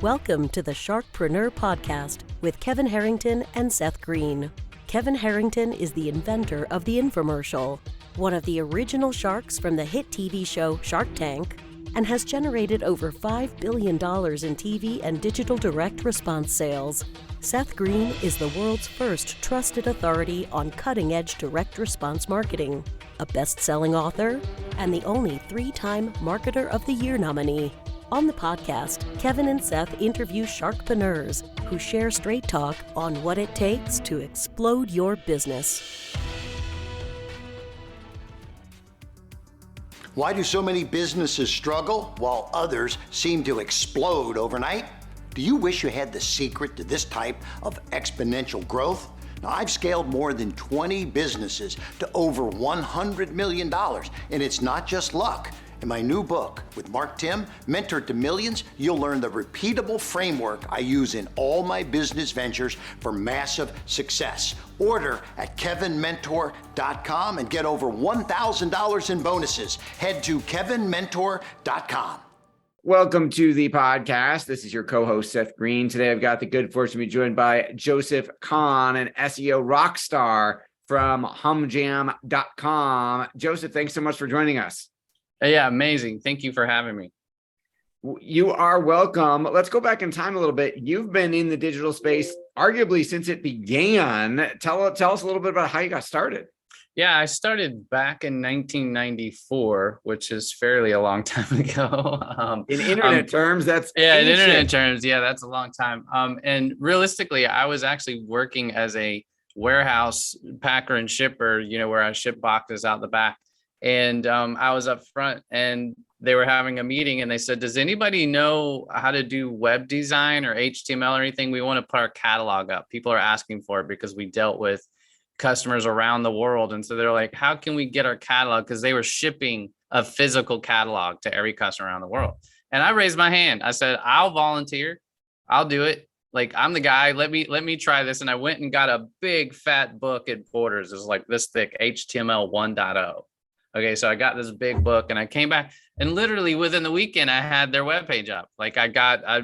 Welcome to the Sharkpreneur podcast with Kevin Harrington and Seth Greene. Kevin Harrington is the inventor of the infomercial, one of the original sharks from the hit TV show Shark Tank, and has generated over $5 billion in TV and digital direct response sales. Seth Greene is the world's first trusted authority on cutting-edge direct response marketing, a best-selling author, and the only 3-time Marketer of the Year nominee. On the podcast, Kevin and Seth interview sharkpreneurs who share straight talk on what it takes to explode your business. Why do so many businesses struggle while others seem to explode overnight? Do you wish you had the secret to this type of exponential growth? Now, I've scaled more than 20 businesses to over $100 million, and it's not just luck. In my new book with Mark Tim, Mentor to Millions, you'll learn the repeatable framework I use in all my business ventures for massive success. Order at kevinmentor.com and get over $1,000 in bonuses. Head to kevinmentor.com. Welcome to the podcast. This is your co-host, Seth Greene. Today, I've got the good fortune to be joined by Joseph Kahn, an SEO rock star from humjam.com. Joseph, thanks so much for joining us. Yeah, amazing. Thank you for having me. You are welcome. Let's go back in time a little bit. You've been in the digital space arguably since it began. Tell us a little bit about how you got started. Yeah, I started back in 1994, which is fairly a long time ago. In internet terms, that's in ancient. internet terms, yeah, that's a long time. And realistically, I was actually working as a warehouse packer and shipper, where I ship boxes out the back. And I was up front and they were having a meeting and they said, does anybody know how to do web design or HTML or anything? We want to put our catalog up. People are asking for it because we dealt with customers around the world. And so they're like, how can we get our catalog? Because they were shipping a physical catalog to every customer around the world. And I raised my hand. I said, I'll volunteer. I'll do it. Like, I'm the guy. Let me try this. And I went and got a big fat book at Borders. It was like this thick, HTML 1.0. Okay, so I got this big book and I came back and literally within the weekend, I had their webpage up. Like I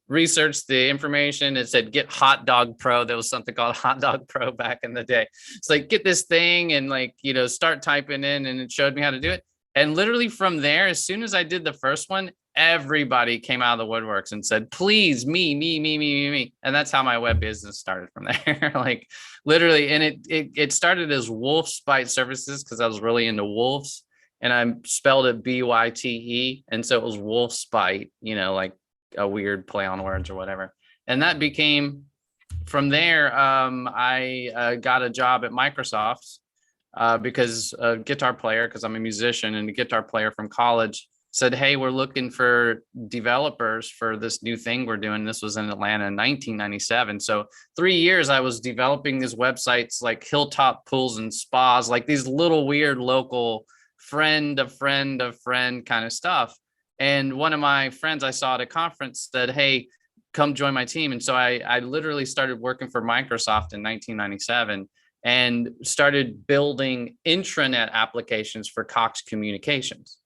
researched the information. It said, get Hot Dog Pro. There was something called Hot Dog Pro back in the day. It's like, get this thing and start typing in, and it showed me how to do it. And literally from there, as soon as I did the first one, everybody came out of the woodworks and said, please, me. And that's how my web business started from there. Like literally. And it started as Wolf Spite Services because I was really into wolves, and I spelled it BYTE. And so it was Wolf Spite, like a weird play on words or whatever. And that became from there. I got a job at Microsoft because a guitar player, because I'm a musician, and a guitar player from college said, hey, we're looking for developers for this new thing we're doing. This was in Atlanta in 1997. So 3 years I was developing these websites like Hilltop Pools and Spas, like these little weird local friend of friend kind of stuff. And one of my friends I saw at a conference said, hey, come join my team. And so I literally started working for Microsoft in 1997 and started building intranet applications for Cox Communications.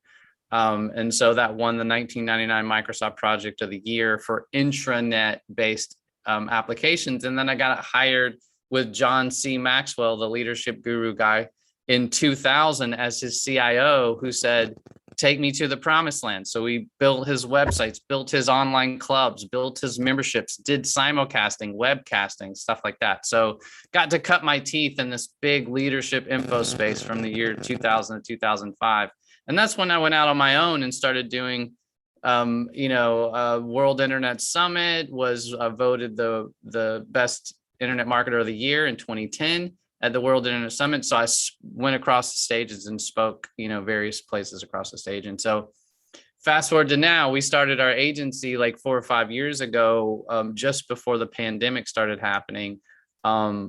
And so that won the 1999 Microsoft Project of the Year for intranet-based applications. And then I got hired with John Maxwell, the leadership guru guy, in 2000 as his CIO, who said, take me to the promised land. So we built his websites, built his online clubs, built his memberships, did simulcasting, webcasting, stuff like that. So got to cut my teeth in this big leadership info space from the year 2000 to 2005. And that's when I went out on my own and started doing, World Internet Summit, was voted the best internet marketer of the year in 2010 at the World Internet Summit. So I went across the stages and spoke, various places across the stage. And so fast forward to now, we started our agency like 4 or 5 years ago, just before the pandemic started happening,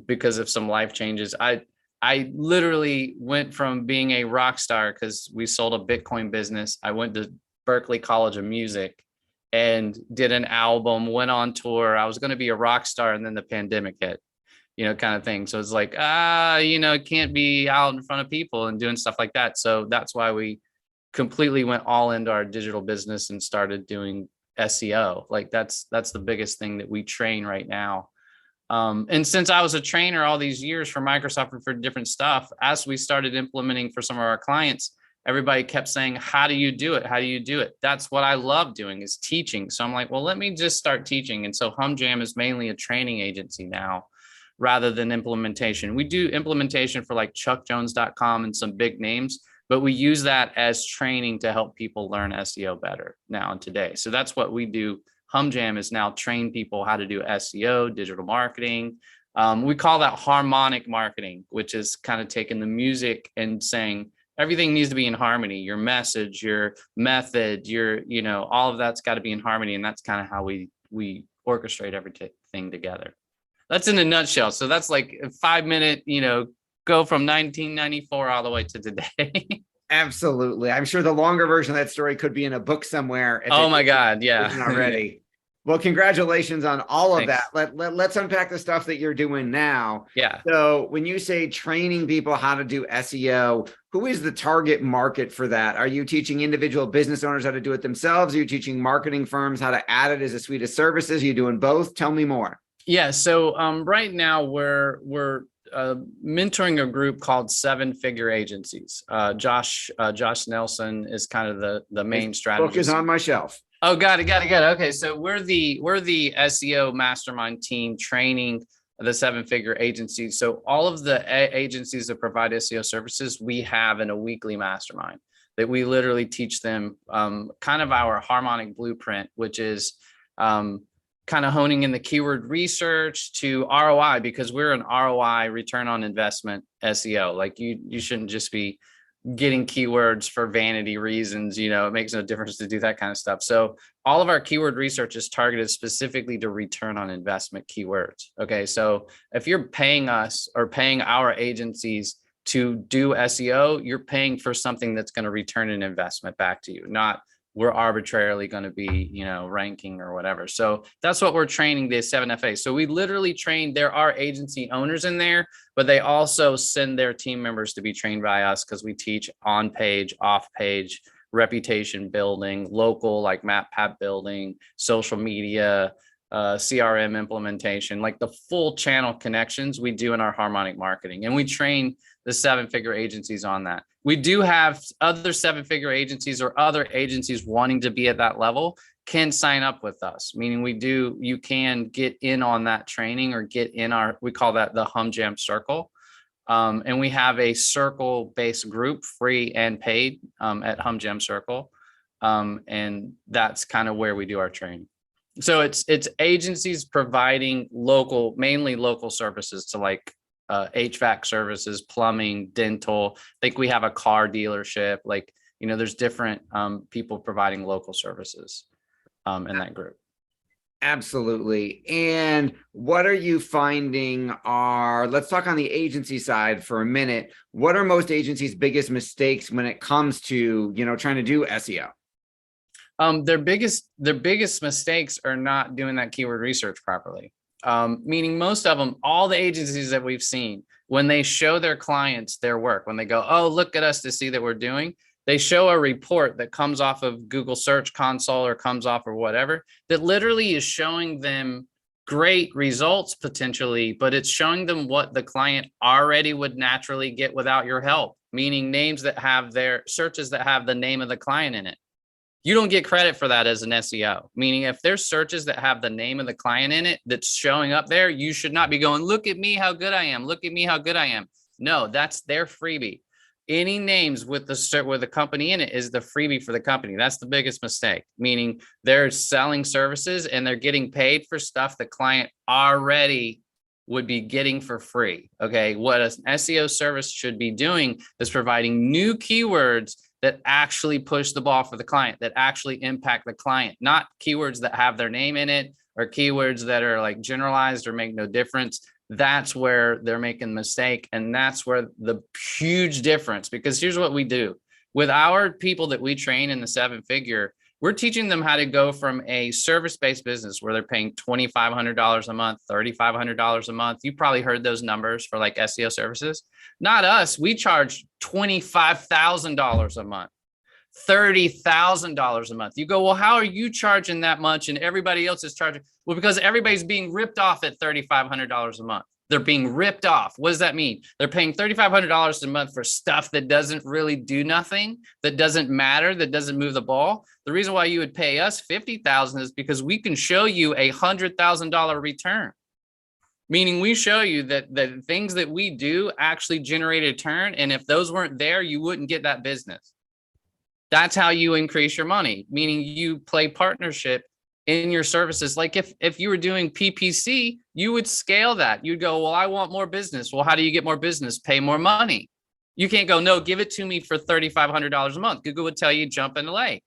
because of some life changes. I literally went from being a rock star because we sold a Bitcoin business. I went to Berklee College of Music and did an album, went on tour. I was going to be a rock star, and then the pandemic hit, kind of thing. So it's like, can't be out in front of people and doing stuff like that. So that's why we completely went all into our digital business and started doing SEO. Like that's the biggest thing that we train right now. And since I was a trainer all these years for Microsoft and for different stuff, as we started implementing for some of our clients, everybody kept saying, how do you do it? How do you do it? That's what I love doing, is teaching. So I'm like, well, let me just start teaching. And so HumJam is mainly a training agency now rather than implementation. We do implementation for like chuckjones.com and some big names, but we use that as training to help people learn SEO better now and today. So that's what we do. HumJam is now train people how to do SEO, digital marketing. We call that harmonic marketing, which is kind of taking the music and saying, everything needs to be in harmony. Your message, your method, all of that's got to be in harmony. And that's kind of how we orchestrate everything together. That's in a nutshell. So that's like a 5-minute, go from 1994 all the way to today. Absolutely. I'm sure the longer version of that story could be in a book somewhere. Oh my God. Yeah. Already. Well, congratulations on all of Thanks. that. Let's unpack the stuff that you're doing now. Yeah. So when you say training people how to do SEO, who is the target market for that? Are you teaching individual business owners how to do it themselves? Are you teaching marketing firms how to add it as a suite of services? Are you doing both? Tell me more. Yeah. So right now we're mentoring a group called 7-Figure Agencies. Josh Nelson is kind of the main strategist. Book is on my shelf. Oh, got it. Okay, so we're the SEO mastermind team training the 7-Figure Agencies. So all of the agencies that provide SEO services, we have in a weekly mastermind that we literally teach them kind of our harmonic blueprint, which is kind of honing in the keyword research to ROI, because we're an ROI, return on investment SEO. Like you shouldn't just be getting keywords for vanity reasons. It makes no difference to do that kind of stuff. So all of our keyword research is targeted specifically to return on investment keywords. Okay. So if you're paying us or paying our agencies to do SEO, you're paying for something that's going to return an investment back to you, not we're arbitrarily going to be, ranking or whatever. So that's what we're training the 7FA. So we literally train, there are agency owners in there, but they also send their team members to be trained by us because we teach on page, off page, reputation building, local, like map path building, social media, CRM implementation, like the full channel connections we do in our harmonic marketing. And we train the 7-Figure Agencies on that. We do have other 7-Figure Agencies or other agencies wanting to be at that level can sign up with us, meaning you can get in on that training or get in we call that the HumJam Circle. And we have a circle-based group, free and paid, at HumJam Circle. And that's kind of where we do our training. So it's agencies providing mainly local services to like HVAC services, plumbing, dental. I think we have a car dealership. Like, there's different people providing local services in that group. Absolutely. And what are you finding let's talk on the agency side for a minute. What are most agencies' biggest mistakes when it comes to, trying to do SEO? Their biggest mistakes are not doing that keyword research properly. Meaning most of them, all the agencies that we've seen, when they show their clients their work, when they go, oh, look at us to see that we're doing, they show a report that comes off of Google Search Console or comes off or whatever, that literally is showing them great results potentially, but it's showing them what the client already would naturally get without your help, meaning names that have their searches that have the name of the client in it. You don't get credit for that as an SEO, meaning if there's searches that have the name of the client in it that's showing up there, you should not be going, look at me, how good I am. Look at me, how good I am. No, that's their freebie. Any names with the company in it is the freebie for the company. That's the biggest mistake, meaning they're selling services and they're getting paid for stuff the client already would be getting for free. Okay. What an SEO service should be doing is providing new keywords that actually push the ball for the client, that actually impact the client, not keywords that have their name in it or keywords that are like generalized or make no difference. That's where they're making a mistake. And that's where the huge difference, because here's what we do with our people that we train in the 7-Figure. We're teaching them how to go from a service-based business where they're paying $2,500 a month, $3,500 a month. You probably heard those numbers for like SEO services. Not us. We charge $25,000 a month $30,000 a month. You go, well, how are you charging that much and everybody else is charging? Well, because everybody's being ripped off at $3,500 a month. They're being ripped off. What does that mean? They're paying $3,500 a month for stuff that doesn't really do nothing, that doesn't matter, that doesn't move the ball. The reason why you would pay us $50,000 is because we can show you a $100,000 return. Meaning we show you that the things that we do actually generate a return. And if those weren't there, you wouldn't get that business. That's how you increase your money, meaning you play partnership in your services. Like if you were doing PPC, you would scale that. You'd go, well, I want more business. Well, how do you get more business? Pay more money. You can't go, no, give it to me for $3,500 a month. Google would tell you jump in the lake.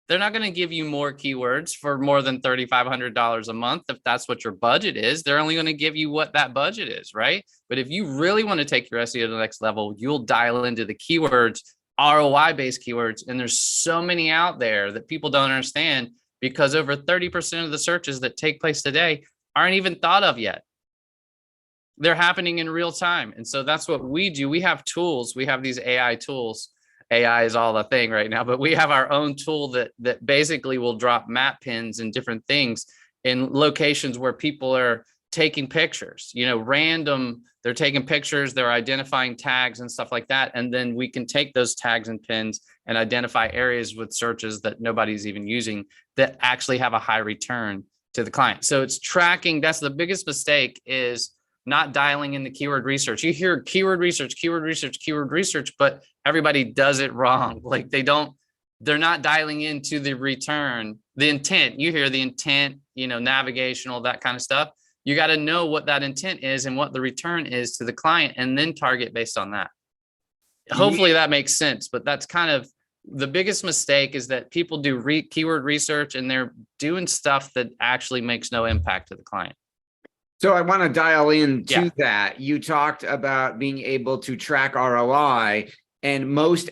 They're not going to give you more keywords for more than $3,500 a month. If that's what your budget is, they're only going to give you what that budget is, right? But if you really want to take your SEO to the next level, you'll dial into the keywords, ROI-based keywords. And there's so many out there that people don't understand, because over 30% of the searches that take place today aren't even thought of yet. They're happening in real time. And so that's what we do. We have tools. We have these AI tools. AI is all the thing right now, but we have our own tool that basically will drop map pins and different things in locations where people are taking pictures, random, they're taking pictures, they're identifying tags and stuff like that. And then we can take those tags and pins and identify areas with searches that nobody's even using that actually have a high return to the client. So it's tracking. That's the biggest mistake, is not dialing in the keyword research. You hear keyword research, but everybody does it wrong. Like they're not dialing into the return, the intent. You hear the intent, navigational, that kind of stuff. You got to know what that intent is and what the return is to the client, and then target based on that. Hopefully that makes sense, but that's kind of the biggest mistake, is that people do keyword research and they're doing stuff that actually makes no impact to the client. So I want to dial into that. You talked about being able to track ROI, and most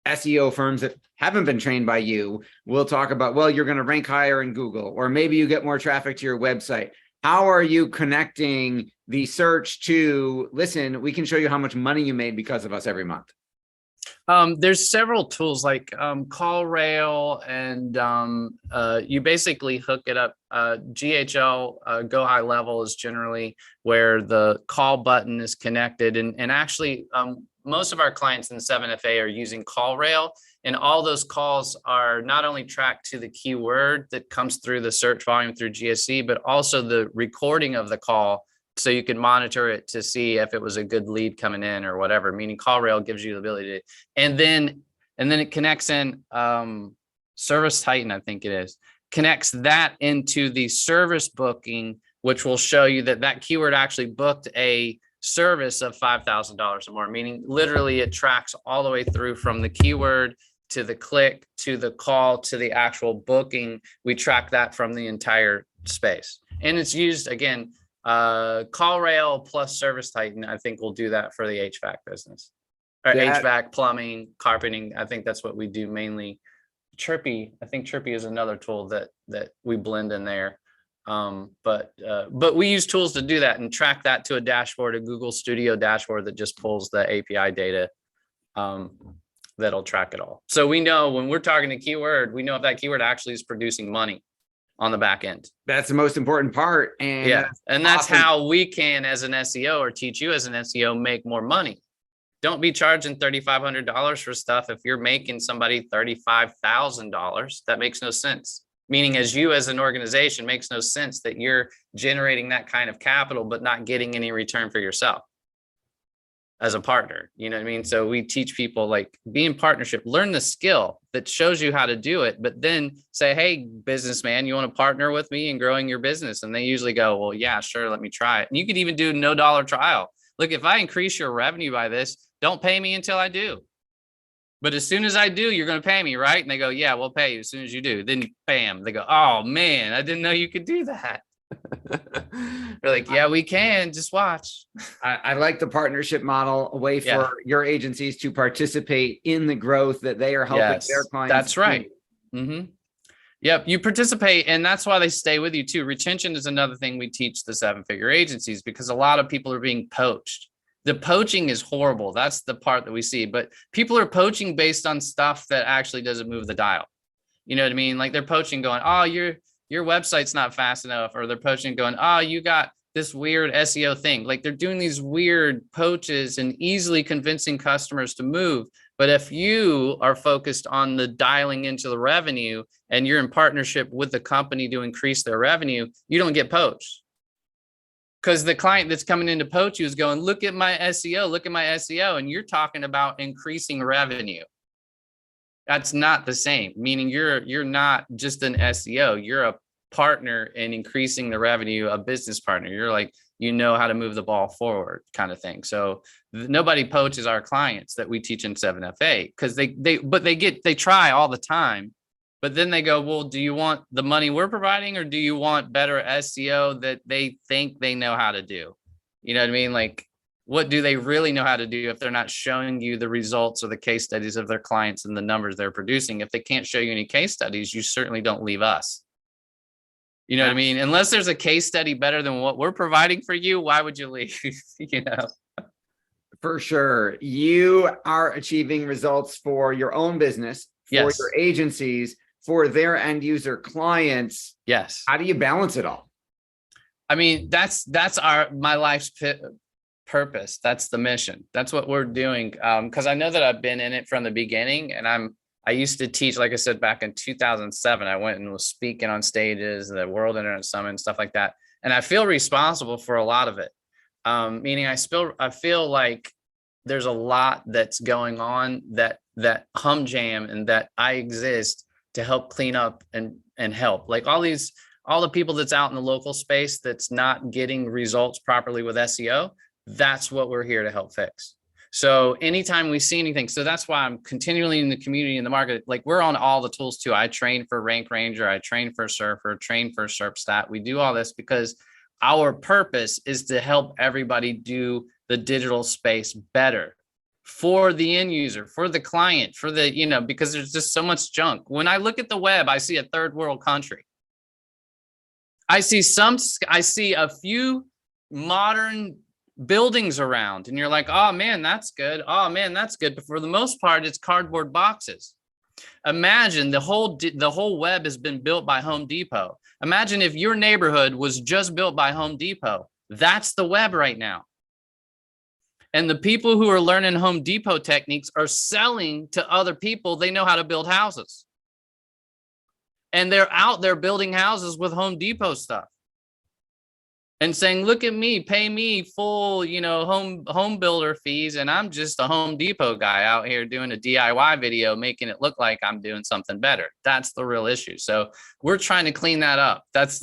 SEO firms that haven't been trained by you will talk about, well, you're going to rank higher in Google, or maybe you get more traffic to your website. How are you connecting the search to, listen, we can show you how much money you made because of us every month? There's several tools like CallRail, and you basically hook it up. GHL, Go High Level, is generally where the call button is connected. And actually, most of our clients in 7FA are using CallRail, and all those calls are not only tracked to the keyword that comes through the search volume through GSC, but also the recording of the call, so you can monitor it to see if it was a good lead coming in or whatever. Meaning CallRail gives you the ability to, and then it connects in Service Titan, I think it is, connects that into the service booking, which will show you that keyword actually booked a service of $5,000 or more. Meaning literally it tracks all the way through from the keyword to the click to the call to the actual booking. We track that from the entire space, and it's used again. CallRail plus Service Titan, I think, will do that for the HVAC business, or HVAC, plumbing, carpeting. I think that's what we do mainly. Chirpy, I think Chirpy is another tool that we blend in there. But we use tools to do that and track that to a dashboard, a Google Studio dashboard that just pulls the API data. That'll track it all. So we know when we're targeting a keyword, we know if that keyword actually is producing money on the back end. That's the most important part. And that's how we can, as an SEO, or teach you as an SEO, make more money. Don't be charging $3,500 for stuff if you're making somebody $35,000. That makes no sense. Meaning, as an organization, makes no sense that you're generating that kind of capital but not getting any return for yourself as a partner. You know what I mean? So we teach people, like, be in partnership, learn the skill that shows you how to do it, but then say, hey, businessman, you want to partner with me in growing your business? And they usually go, well, yeah, sure, let me try it. And you could even do no dollar trial. Look, if I increase your revenue by this, don't pay me until I do. But as soon as I do, you're going to pay me, right? And they go, yeah, we'll pay you as soon as you do. Then bam, they go, oh man, I didn't know you could do that. They're like, yeah, we can, just watch. I like the partnership model, a way for your agencies to participate in the growth that they are helping their clients. That's right. Mm-hmm. Yep, you participate, and that's why they stay with you too. Retention is another thing we teach the 7-figure agencies, because a lot of people are being poached. The poaching is horrible. That's the part that we see. But people are poaching based on stuff that actually doesn't move the dial. You know what I mean? Like they're poaching going, oh, your website's not fast enough. Or they're poaching going, oh, you got this weird SEO thing. Like they're doing these weird poaches and easily convincing customers to move. But if you are focused on the dialing into the revenue and you're in partnership with the company to increase their revenue, you don't get poached. Because the client that's coming in to poach you is going, look at my SEO, look at my SEO. And you're talking about increasing revenue. That's not the same, meaning you're not just an SEO, you're a partner in increasing the revenue, a business partner. You're like, you know how to move the ball forward kind of thing. So nobody poaches our clients that we teach in 7FA because they try all the time, but then they go, well, do you want the money we're providing or do you want better SEO that they think they know how to do? You know what I mean? Like, what do they really know how to do if they're not showing you the results or the case studies of their clients and the numbers they're producing? If they can't show you any case studies, you certainly don't leave us. You know what I mean? Unless there's a case study better than what we're providing for you, why would you leave? You know? For sure. You are achieving results for your own business, for Yes. your agencies, for their end user clients. Yes. How do you balance it all? I mean, that's my life's purpose. That's the mission. That's what we're doing. Because I know that I've been in it from the beginning, and I used to teach, like I said, back in 2007, I went and was speaking on stages, the World Internet Summit and stuff like that. And I feel responsible for a lot of it. Meaning I feel like there's a lot that's going on that Hum Jam and that I exist to help clean up and help. Like all the people that's out in the local space that's not getting results properly with SEO, that's what we're here to help fix. So anytime we see anything, so that's why I'm continually in the community, in the market, like we're on all the tools too. I train for Rank Ranger, I train for Surfer, train for SERPstat. We do all this because our purpose is to help everybody do the digital space better for the end user, for the client, for the, you know, because there's just so much junk. When I look at the web, I see a third world country. I see a few modern buildings around and you're like, oh man, that's good. Oh man, that's good. But for the most part, it's cardboard boxes. Imagine the whole web has been built by Home Depot. Imagine if your neighborhood was just built by Home Depot. That's the web right now. And the people who are learning Home Depot techniques are selling to other people. They know how to build houses. And they're out there building houses with Home Depot stuff. And saying, look at me, pay me full, you know, home builder fees. And I'm just a Home Depot guy out here doing a DIY video, making it look like I'm doing something better. That's the real issue. So we're trying to clean that up. That's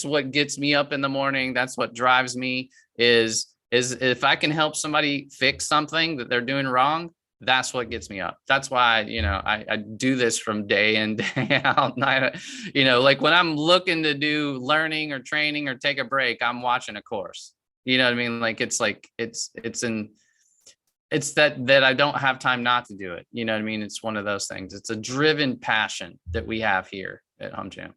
what gets me up in the morning. That's what drives me is if I can help somebody fix something that they're doing wrong, that's what gets me up. That's why, you know, I do this from day in, day out. Night, you know, like when I'm looking to do learning or training or take a break, I'm watching a course. You know what I mean? Like it's that I don't have time not to do it. You know what I mean? It's one of those things. It's a driven passion that we have here at Hum Jam.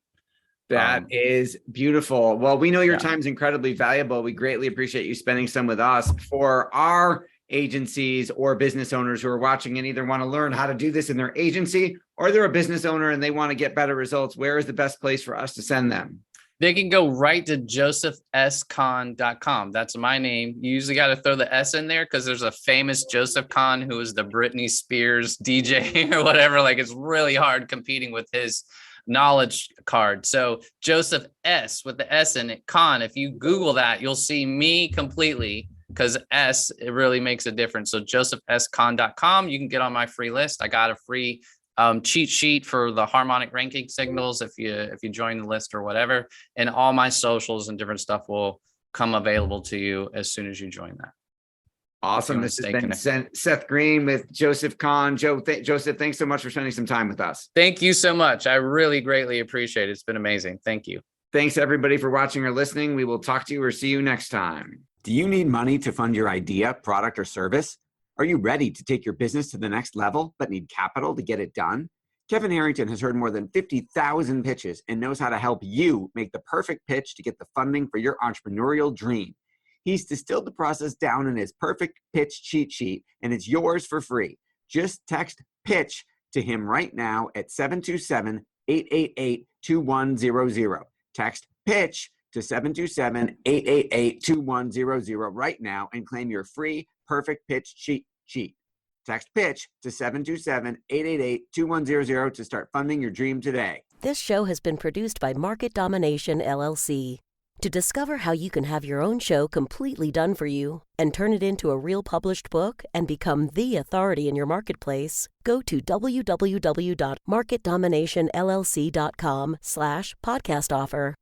That is beautiful. Well, we know your time is incredibly valuable. We greatly appreciate you spending some with us. For our agencies or business owners who are watching and either want to learn how to do this in their agency or they're a business owner and they want to get better results, where is the best place for us to send them? They can go right to josephskahn.com. That's my name. You usually got to throw the S in there because there's a famous Joseph Kahn who is the Britney Spears DJ or whatever. Like it's really hard competing with his knowledge card. So Joseph S with the S in it, Kahn. If you Google that, you'll see me completely. Because S, it really makes a difference. So josephskahn.com, you can get on my free list. I got a free cheat sheet for the harmonic ranking signals if you join the list or whatever. And all my socials and different stuff will come available to you as soon as you join that. Awesome. This has been Seth Greene with Joseph Kahn. Joseph, thanks so much for spending some time with us. Thank you so much. I really greatly appreciate it. It's been amazing. Thank you. Thanks everybody for watching or listening. We will talk to you or see you next time. Do you need money to fund your idea, product, or service? Are you ready to take your business to the next level, but need capital to get it done? Kevin Harrington has heard more than 50,000 pitches and knows how to help you make the perfect pitch to get the funding for your entrepreneurial dream. He's distilled the process down in his perfect pitch cheat sheet, and it's yours for free. Just text PITCH to him right now at 727-888-2100. Text PITCH to 727-888-2100 right now and claim your free perfect pitch cheat sheet. Text PITCH to 727-888-2100 to start funding your dream today. This show has been produced by Market Domination, LLC. To discover how you can have your own show completely done for you and turn it into a real published book and become the authority in your marketplace, go to www.marketdominationllc.com/podcast offer.